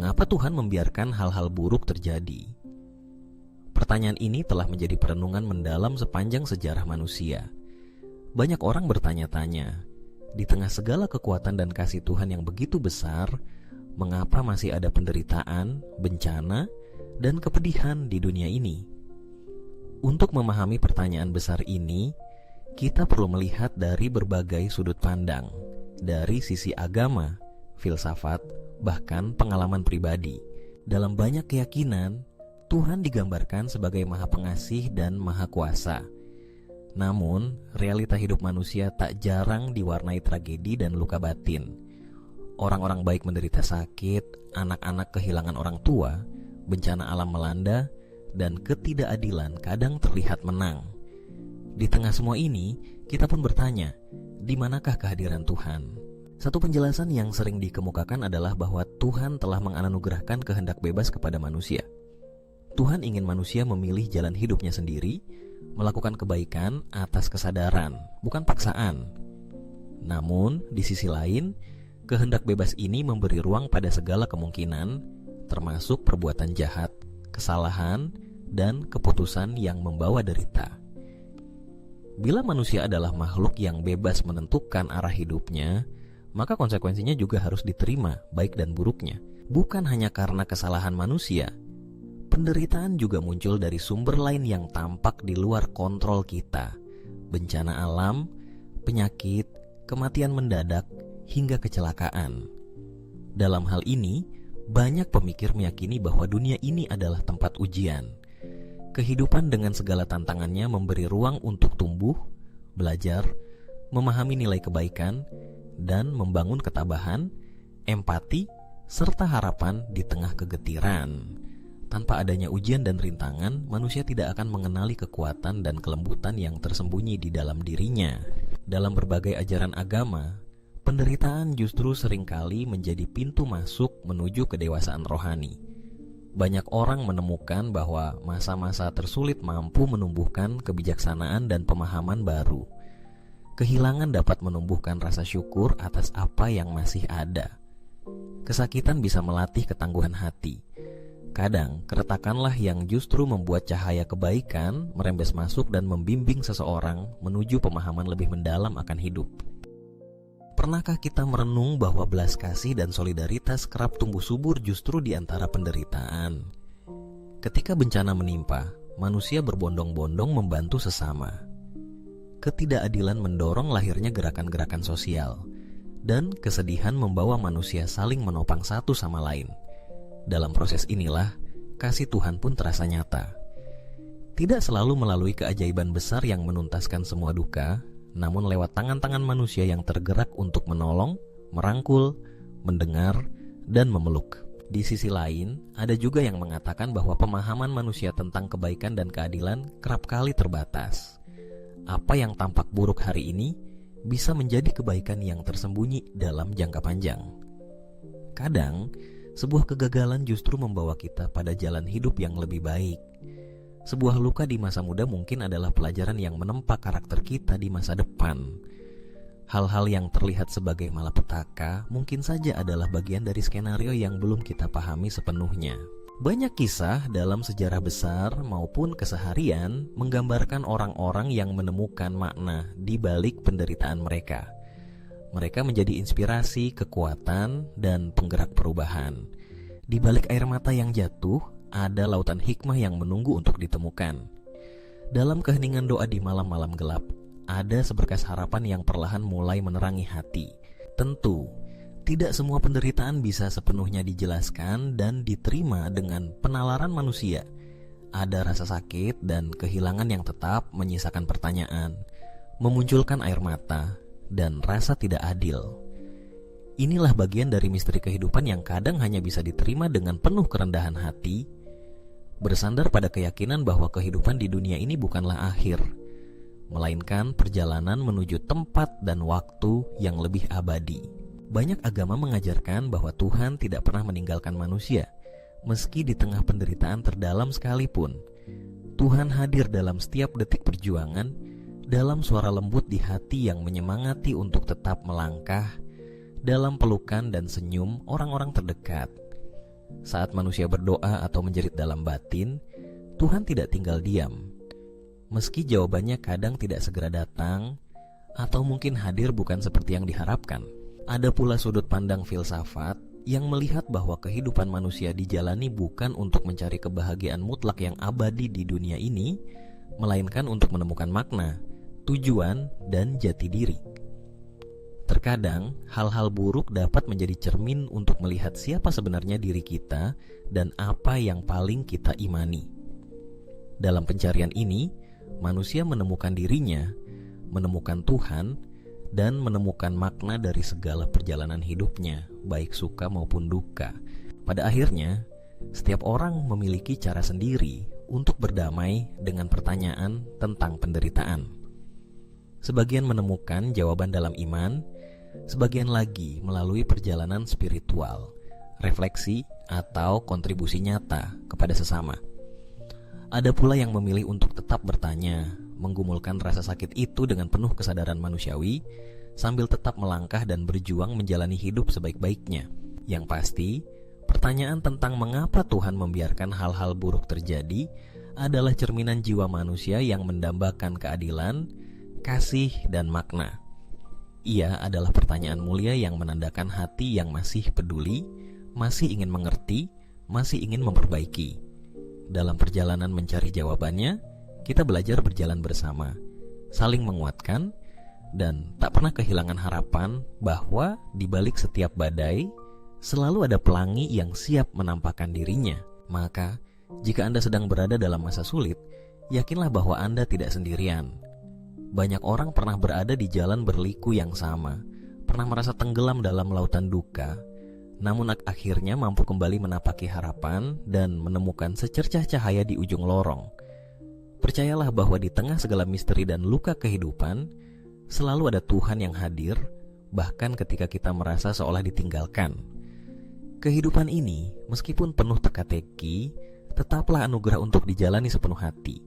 Mengapa Tuhan membiarkan hal-hal buruk terjadi? Pertanyaan ini telah menjadi perenungan mendalam sepanjang sejarah manusia. Banyak orang bertanya-tanya, di tengah segala kekuatan dan kasih Tuhan yang begitu besar, mengapa masih ada penderitaan, bencana, dan kepedihan di dunia ini? Untuk memahami pertanyaan besar ini, kita perlu melihat dari berbagai sudut pandang, dari sisi agama, filsafat, bahkan pengalaman pribadi. Dalam banyak keyakinan, Tuhan digambarkan sebagai Maha Pengasih dan Maha Kuasa. Namun, realita hidup manusia tak jarang diwarnai tragedi dan luka batin. Orang-orang baik menderita sakit, anak-anak kehilangan orang tua, bencana alam melanda, dan ketidakadilan kadang terlihat menang. Di tengah semua ini, kita pun bertanya, di manakah kehadiran Tuhan? Satu penjelasan yang sering dikemukakan adalah bahwa Tuhan telah menganugerahkan kehendak bebas kepada manusia. Tuhan ingin manusia memilih jalan hidupnya sendiri, melakukan kebaikan atas kesadaran, bukan paksaan. Namun, di sisi lain, kehendak bebas ini memberi ruang pada segala kemungkinan, termasuk perbuatan jahat, kesalahan, dan keputusan yang membawa derita. Bila manusia adalah makhluk yang bebas menentukan arah hidupnya, maka konsekuensinya juga harus diterima, baik dan buruknya. Bukan hanya karena kesalahan manusia, penderitaan juga muncul dari sumber lain yang tampak di luar kontrol kita. Bencana alam, penyakit, kematian mendadak, hingga kecelakaan. Dalam hal ini, banyak pemikir meyakini bahwa dunia ini adalah tempat ujian. Kehidupan dengan segala tantangannya memberi ruang untuk tumbuh, belajar, memahami nilai kebaikan, dan membangun ketabahan, empati, serta harapan di tengah kegetiran. Tanpa adanya ujian dan rintangan, manusia tidak akan mengenali kekuatan dan kelembutan yang tersembunyi di dalam dirinya. Dalam berbagai ajaran agama, penderitaan justru seringkali menjadi pintu masuk menuju kedewasaan rohani. Banyak orang menemukan bahwa masa-masa tersulit mampu menumbuhkan kebijaksanaan dan pemahaman baru. Kehilangan dapat menumbuhkan rasa syukur atas apa yang masih ada. Kesakitan bisa melatih ketangguhan hati. Kadang, keretakanlah yang justru membuat cahaya kebaikan merembes masuk dan membimbing seseorang menuju pemahaman lebih mendalam akan hidup. Pernahkah kita merenung bahwa belas kasih dan solidaritas kerap tumbuh subur justru di antara penderitaan? Ketika bencana menimpa, manusia berbondong-bondong membantu sesama. Ketidakadilan mendorong lahirnya gerakan-gerakan sosial, dan kesedihan membawa manusia saling menopang satu sama lain. Dalam proses inilah, kasih Tuhan pun terasa nyata. Tidak selalu melalui keajaiban besar yang menuntaskan semua duka, namun lewat tangan-tangan manusia yang tergerak untuk menolong, merangkul, mendengar, dan memeluk. Di sisi lain, ada juga yang mengatakan bahwa pemahaman manusia tentang kebaikan dan keadilan kerap kali terbatas. Apa yang tampak buruk hari ini bisa menjadi kebaikan yang tersembunyi dalam jangka panjang. Kadang, sebuah kegagalan justru membawa kita pada jalan hidup yang lebih baik. Sebuah luka di masa muda mungkin adalah pelajaran yang menempa karakter kita di masa depan. Hal-hal yang terlihat sebagai malapetaka mungkin saja adalah bagian dari skenario yang belum kita pahami sepenuhnya. Banyak kisah dalam sejarah besar maupun keseharian menggambarkan orang-orang yang menemukan makna di balik penderitaan mereka. Mereka menjadi inspirasi, kekuatan, dan penggerak perubahan. Di balik air mata yang jatuh, ada lautan hikmah yang menunggu untuk ditemukan. Dalam keheningan doa di malam-malam gelap, ada seberkas harapan yang perlahan mulai menerangi hati. Tentu, tidak semua penderitaan bisa sepenuhnya dijelaskan dan diterima dengan penalaran manusia. Ada rasa sakit dan kehilangan yang tetap menyisakan pertanyaan, memunculkan air mata, dan rasa tidak adil. Inilah bagian dari misteri kehidupan yang kadang hanya bisa diterima dengan penuh kerendahan hati, bersandar pada keyakinan bahwa kehidupan di dunia ini bukanlah akhir, melainkan perjalanan menuju tempat dan waktu yang lebih abadi. Banyak agama mengajarkan bahwa Tuhan tidak pernah meninggalkan manusia, meski di tengah penderitaan terdalam sekalipun. Tuhan hadir dalam setiap detik perjuangan, dalam suara lembut di hati yang menyemangati untuk tetap melangkah, dalam pelukan dan senyum orang-orang terdekat. Saat manusia berdoa atau menjerit dalam batin, Tuhan tidak tinggal diam. Meski jawabannya kadang tidak segera datang, atau mungkin hadir bukan seperti yang diharapkan. Ada pula sudut pandang filsafat yang melihat bahwa kehidupan manusia dijalani bukan untuk mencari kebahagiaan mutlak yang abadi di dunia ini, melainkan untuk menemukan makna, tujuan, dan jati diri. Terkadang, hal-hal buruk dapat menjadi cermin untuk melihat siapa sebenarnya diri kita dan apa yang paling kita imani. Dalam pencarian ini, manusia menemukan dirinya, menemukan Tuhan, dan menemukan makna dari segala perjalanan hidupnya, baik suka maupun duka. Pada akhirnya, setiap orang memiliki cara sendiri untuk berdamai dengan pertanyaan tentang penderitaan. Sebagian menemukan jawaban dalam iman, sebagian lagi melalui perjalanan spiritual, refleksi, atau kontribusi nyata kepada sesama. Ada pula yang memilih untuk tetap bertanya, menggumulkan rasa sakit itu dengan penuh kesadaran manusiawi, sambil tetap melangkah dan berjuang menjalani hidup sebaik-baiknya. Yang pasti, pertanyaan tentang mengapa Tuhan membiarkan hal-hal buruk terjadi adalah cerminan jiwa manusia yang mendambakan keadilan, kasih, dan makna. Ia adalah pertanyaan mulia yang menandakan hati yang masih peduli, masih ingin mengerti, masih ingin memperbaiki. Dalam perjalanan mencari jawabannya, kita belajar berjalan bersama, saling menguatkan, dan tak pernah kehilangan harapan bahwa di balik setiap badai, selalu ada pelangi yang siap menampakkan dirinya. Maka, jika Anda sedang berada dalam masa sulit, yakinlah bahwa Anda tidak sendirian. Banyak orang pernah berada di jalan berliku yang sama, pernah merasa tenggelam dalam lautan duka, namun akhirnya mampu kembali menapaki harapan dan menemukan secercah cahaya di ujung lorong. Percayalah bahwa di tengah segala misteri dan luka kehidupan, selalu ada Tuhan yang hadir, bahkan ketika kita merasa seolah ditinggalkan. Kehidupan ini, meskipun penuh teka-teki, tetaplah anugerah untuk dijalani sepenuh hati.